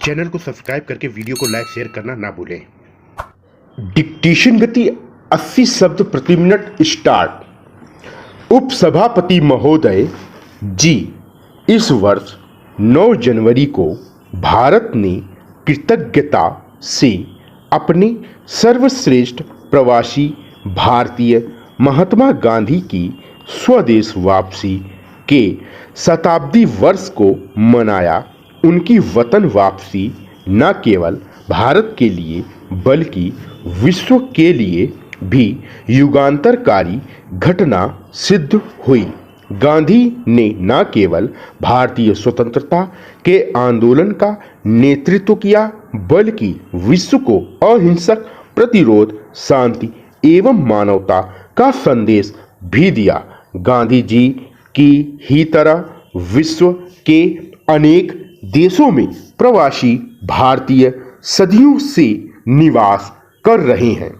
Channel को subscribe करके video को लाइक शेयर करना ना भूलें। डिक्टेशन गति 80 शब्द प्रति मिनट स्टार्ट। उपसभापति महोदय जी, इस वर्ष 9 जनवरी को भारत ने कृतज्ञता से अपने सर्वश्रेष्ठ प्रवासी भारतीय महात्मा गांधी की स्वदेश वापसी के शताब्दी वर्ष को मनाया। उनकी वतन वापसी न केवल भारत के लिए बल्कि विश्व के लिए भी युगांतरकारी घटना सिद्ध हुई। गांधी ने न केवल भारतीय स्वतंत्रता के आंदोलन का नेतृत्व किया बल्कि विश्व को अहिंसक प्रतिरोध, शांति एवं मानवता का संदेश भी दिया। गांधी जी की ही तरह विश्व के अनेक देशों में प्रवासी भारतीय सदियों से निवास कर रहे हैं।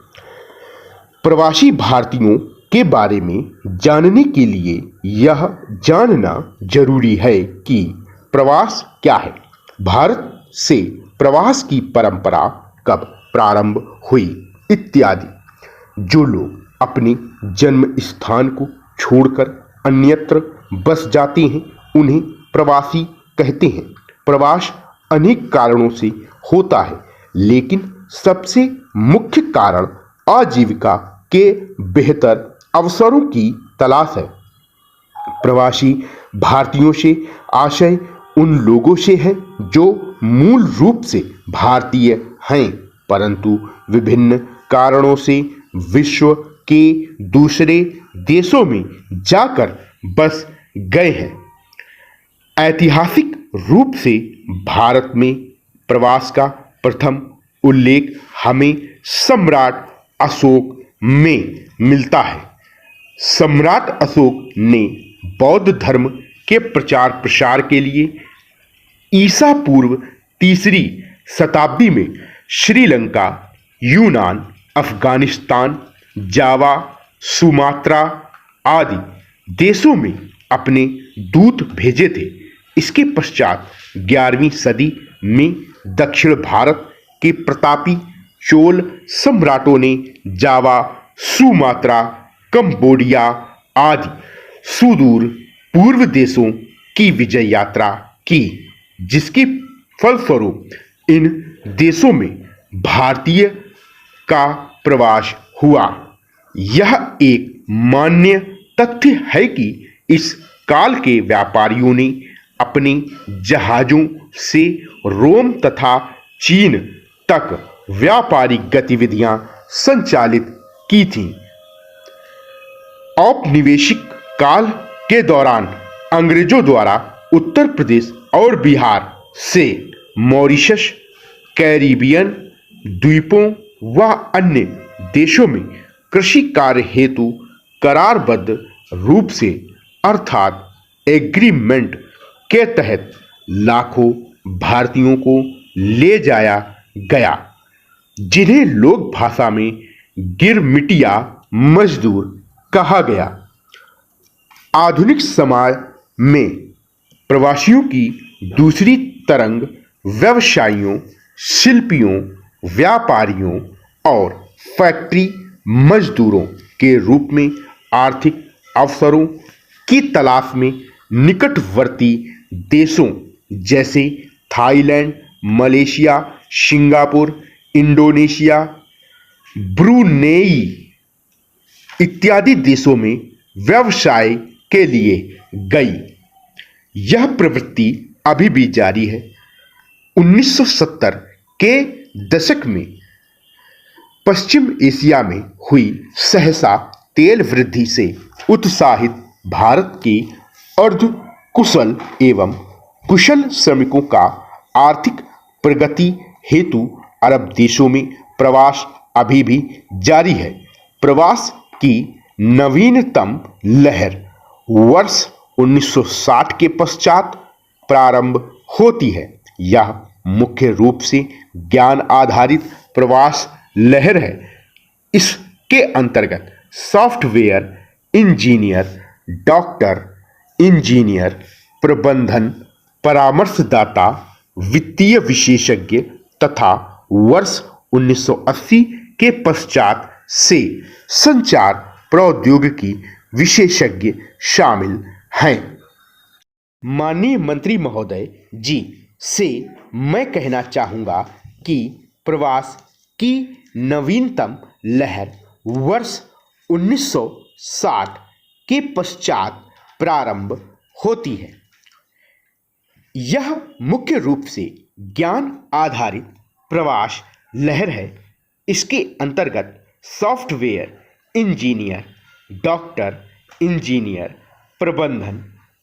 प्रवासी भारतीयों के बारे में जानने के लिए यह जानना जरूरी है कि प्रवास क्या है, भारत से प्रवास की परंपरा कब प्रारंभ हुई इत्यादि। जो लोग अपने जन्म स्थान को छोड़कर अन्यत्र बस जाते हैं उन्हें प्रवासी कहते हैं। प्रवास अनेक कारणों से होता है, लेकिन सबसे मुख्य कारण आजीविका के बेहतर अवसरों की तलाश है। प्रवासी भारतीयों से आशय उन लोगों से है जो मूल रूप से भारतीय हैं परंतु विभिन्न कारणों से विश्व के दूसरे देशों में जाकर बस गए हैं। ऐतिहासिक रूप से भारत में प्रवास का प्रथम उल्लेख हमें सम्राट अशोक में मिलता है। सम्राट अशोक ने बौद्ध धर्म के प्रचार प्रसार के लिए ईसा पूर्व 3री शताब्दी में श्रीलंका, यूनान, अफगानिस्तान, जावा, सुमात्रा आदि देशों में अपने दूत भेजे थे। इसके पश्चात 11वीं सदी में दक्षिण भारत के प्रतापी चोल सम्राटों ने जावा, सुमात्रा, कंबोडिया आदि सुदूर पूर्व देशों की विजय यात्रा की, जिसके फलस्वरूप इन देशों में भारतीय का प्रवास हुआ। यह एक मान्य तथ्य है कि इस काल के व्यापारियों ने अपने जहाजों से रोम तथा चीन तक व्यापारिक गतिविधियां संचालित की थीं। औपनिवेशिक काल के दौरान अंग्रेजों द्वारा उत्तर प्रदेश और बिहार से मॉरिशस, कैरिबियन द्वीपों व अन्य देशों में कृषि कार्य हेतु करारबद्ध रूप से अर्थात एग्रीमेंट के तहत लाखों भारतीयों को ले जाया गया, जिन्हें लोक भाषा में गिरमिटिया मजदूर कहा गया। आधुनिक समय में प्रवासियों की दूसरी तरंग व्यवसायियों, शिल्पियों, व्यापारियों और फैक्ट्री मजदूरों के रूप में आर्थिक अवसरों की तलाश में निकटवर्ती देशों जैसे Thailand, Malaysia, Singapore, Indonesia, Brunei इत्यादि देशों में व्यवसाय के लिए गई। यह प्रवृत्ति अभी भी जारी है। 1970 के दशक में पश्चिम एशिया में हुई सहसा तेल वृद्धि से उत्साहित भारत के अर्ध कुशल एवं कुशल श्रमिकों का आर्थिक प्रगति हेतु अरब देशों में प्रवास अभी भी जारी है। प्रवास की नवीनतम लहर वर्ष 1960 के पश्चात प्रारंभ होती है। यह मुख्य रूप से ज्ञान आधारित प्रवास लहर है। इसके अंतर्गत सॉफ्टवेयर इंजीनियर, डॉक्टर, इंजीनियर, प्रबंधन परामर्शदाता, वित्तीय विशेषज्ञ तथा वर्ष 1980 के पश्चात से संचार प्रौद्योगिकी विशेषज्ञ शामिल हैं। माननीय मंत्री महोदय जी से मैं कहना चाहूँगा कि प्रवास की नवीनतम लहर वर्ष 1960 के पश्चात प्रारंभ होती है। यह मुख्य रूप से ज्ञान आधारित प्रवास लहर है। इसके अंतर्गत सॉफ्टवेयर इंजीनियर, डॉक्टर, इंजीनियर, प्रबंधन,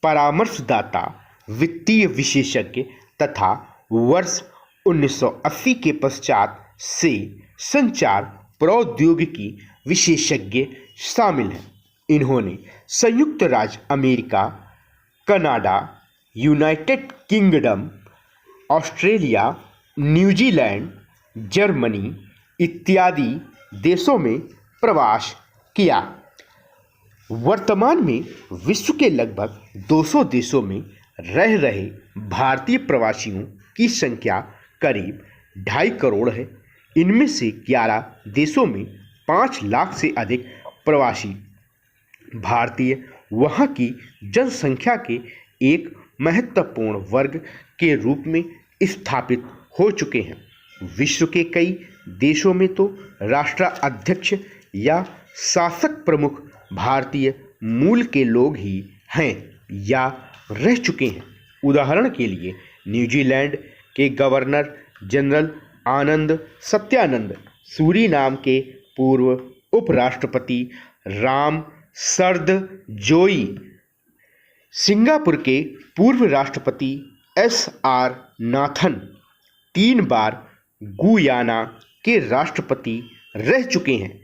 परामर्शदाता, वित्तीय विशेषज्ञ तथा वर्ष 1980 के पश्चात से संचार प्रौद्योगिकी विशेषज्ञ शामिल हैं। इन्होंने संयुक्त राज्य America, Canada, United kingdom, Australia, New Zealand, Germany इत्यादि देशों में प्रवास किया। वर्तमान में विश्व के लगभग 200 देशों में रह रहे भारतीय प्रवासियों की संख्या करीब 2.5 करोड़ है। इनमें से 11 देशों में 5 लाख से अधिक प्रवासी भारतीय वहां की जनसंख्या के एक महत्वपूर्ण वर्ग के रूप में स्थापित हो चुके हैं। विश्व के कई देशों में तो राष्ट्राध्यक्ष या शासक प्रमुख भारतीय मूल के लोग ही हैं या रह चुके हैं। उदाहरण के लिए न्यूजीलैंड के गवर्नर जनरल आनंद सत्यानंद, सूरीनाम के पूर्व उपराष्ट्रपति राम शरद-जोई, सिंगापुर के पूर्व राष्ट्रपति SR नाथन, 3 बार गुयाना के राष्ट्रपति रह चुके हैं।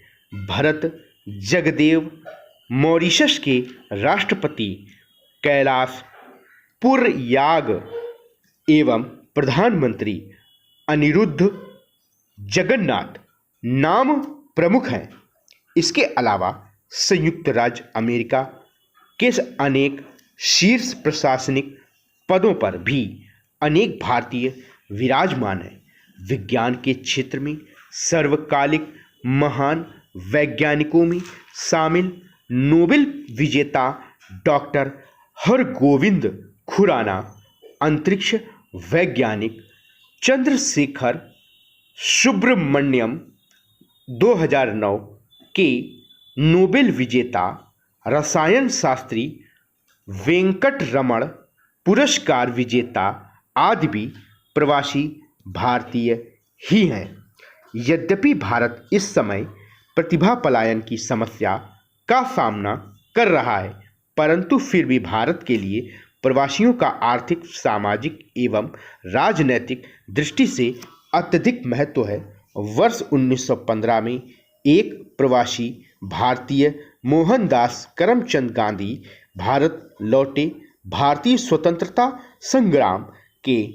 भरत जगदेव मॉरिशस के राष्ट्रपति, कैलाश पुरयाग एवं प्रधानमंत्री अनिरुद्ध जगन्नाथ नाम प्रमुख हैं। इसके अलावा संयुक्त राज्य अमेरिका के अनेक शीर्ष प्रशासनिक पदों पर भी अनेक भारतीय विराजमान हैं। विज्ञान के क्षेत्र में सर्वकालिक महान वैज्ञानिकों में शामिल नोबेल विजेता डॉक्टर हरगोविंद खुराना, अंतरिक्ष वैज्ञानिक चंद्रशेखर सुब्रमण्यम, 2009 के नोबेल विजेता रसायन शास्त्री वेंकटरमण पुरस्कार विजेता आदि भी प्रवासी भारतीय ही हैं। यद्यपि भारत इस समय प्रतिभा पलायन की समस्या का सामना कर रहा है, परंतु फिर भी भारत के लिए प्रवासियों का आर्थिक, सामाजिक एवं राजनैतिक दृष्टि से अत्यधिक महत्व है। वर्ष 1915 में एक प्रवासी भारतीय मोहनदास करमचंद गांधी भारत लौटे। भारतीय स्वतंत्रता संग्राम के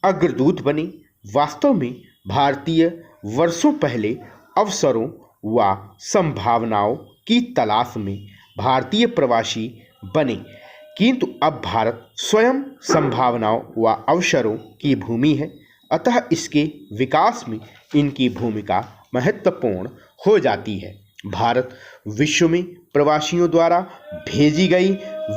अग्रदूत बने। वास्तव में भारतीय वर्षों पहले अवसरों व संभावनाओं की तलाश में भारतीय प्रवासी बने, किंतु अब भारत स्वयं संभावनाओं व अवसरों की भूमि है, अतः इसके विकास में इनकी भूमिका महत्वपूर्ण हो जाती है। भारत विश्व में प्रवासियों द्वारा भेजी गई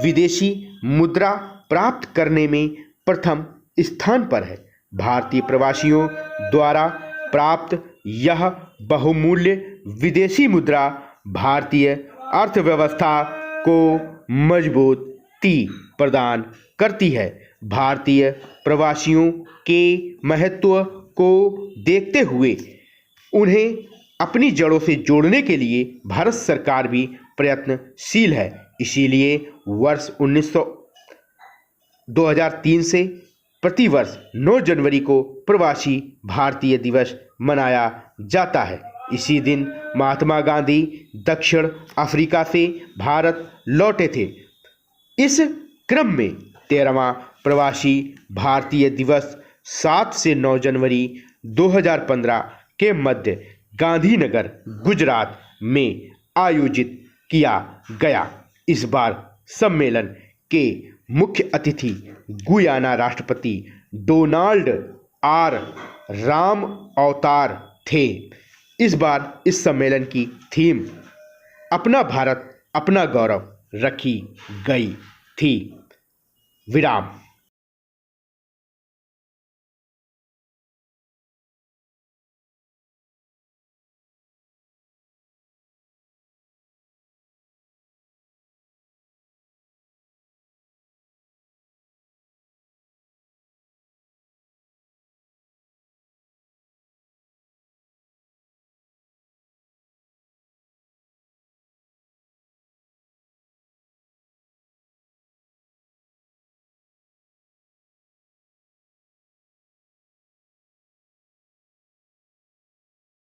विदेशी मुद्रा प्राप्त करने में प्रथम स्थान पर है। भारतीय प्रवासियों द्वारा प्राप्त यह बहुमूल्य विदेशी मुद्रा भारतीय अर्थव्यवस्था को मजबूती प्रदान करती है। भारतीय प्रवासियों के महत्व को देखते हुए उन्हें अपनी जड़ों से जोड़ने के लिए भारत सरकार भी प्रयत्नशील है। इसीलिए वर्ष 2003 से प्रतिवर्ष 9 जनवरी को प्रवासी भारतीय दिवस मनाया जाता है। इसी दिन महात्मा गांधी दक्षिण अफ्रीका से भारत लौटे थे। इस क्रम में 13वां प्रवासी भारतीय दिवस 7 से 9 जनवरी 2015 के मध्य गांधीनगर, गुजरात में आयोजित किया गया। इस बार सम्मेलन के मुख्य अतिथि गुयाना राष्ट्रपति डोनाल्ड आर राम अवतार थे। इस बार इस सम्मेलन की थीम अपना भारत अपना गौरव रखी गई थी। विराम।